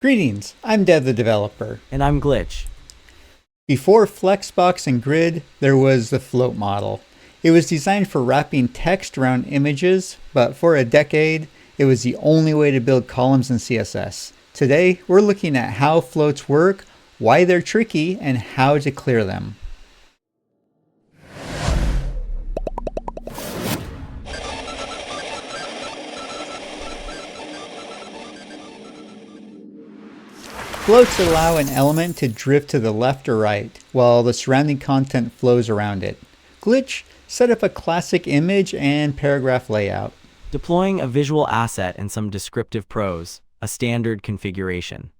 Greetings, I'm Dev the developer. And I'm Glitch. Before Flexbox and Grid, there was the float model. It was designed for wrapping text around images, but for a decade, it was the only way to build columns in CSS. Today, we're looking at how floats work, why they're tricky, and how to clear them. Floats allow an element to drift to the left or right, while the surrounding content flows around it. Glitch set up a classic image and paragraph layout. Deploying a visual asset and some descriptive prose, a standard configuration.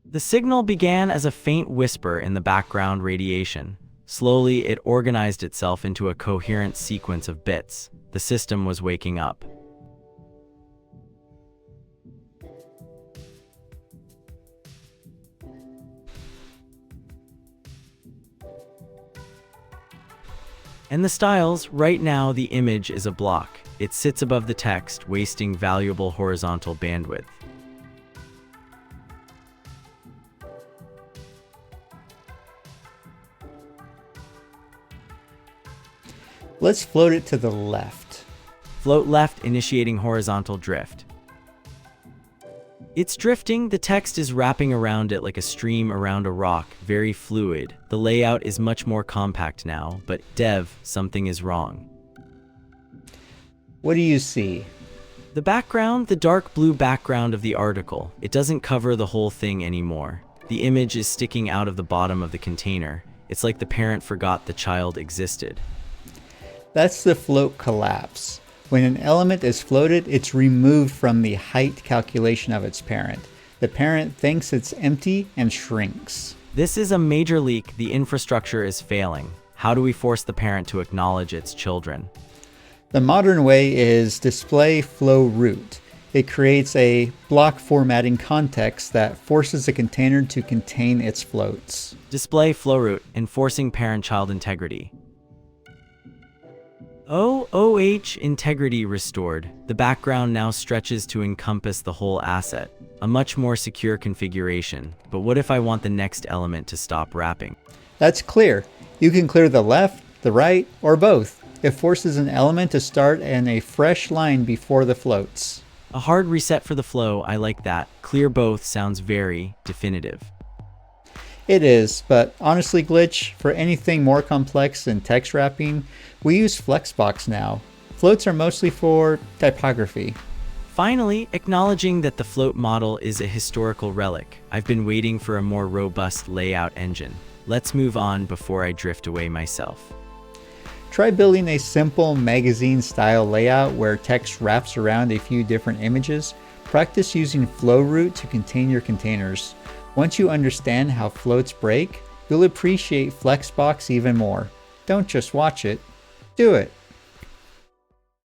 The signal began as a faint whisper in the background radiation. Slowly, it organized itself into a coherent sequence of bits. The system was waking up. And the styles, right now the image is a block. It sits above the text, wasting valuable horizontal bandwidth. Let's float it to the left. Float left, initiating horizontal drift. It's drifting, the text is wrapping around it like a stream around a rock, very fluid. The layout is much more compact now, but Dev, something is wrong. What do you see? The background, the dark blue background of the article, it doesn't cover the whole thing anymore. The image is sticking out of the bottom of the container. It's like the parent forgot the child existed. That's the float collapse. When an element is floated, it's removed from the height calculation of its parent. The parent thinks it's empty and shrinks. This is a major leak. The infrastructure is failing. How do we force the parent to acknowledge its children? The modern way is display flow root. It creates a block formatting context that forces the container to contain its floats. Display flow root, enforcing parent-child integrity. OOH integrity restored. The background now stretches to encompass the whole asset. A much more secure configuration. But what if I want the next element to stop wrapping? That's clear. You can clear the left, the right, or both. It forces an element to start in a fresh line before the floats. A hard reset for the flow, I like that. Clear both sounds very definitive. It is, but honestly, Glitch, for anything more complex than text wrapping, we use flexbox now. Floats are mostly for typography. Finally, acknowledging that the float model is a historical relic. I've been waiting for a more robust layout engine. Let's move on before I drift away myself. Try building a simple magazine-style layout where text wraps around a few different images. Practice using flow root to contain your containers. Once you understand how floats break, you'll appreciate Flexbox even more. Don't just watch it, do it.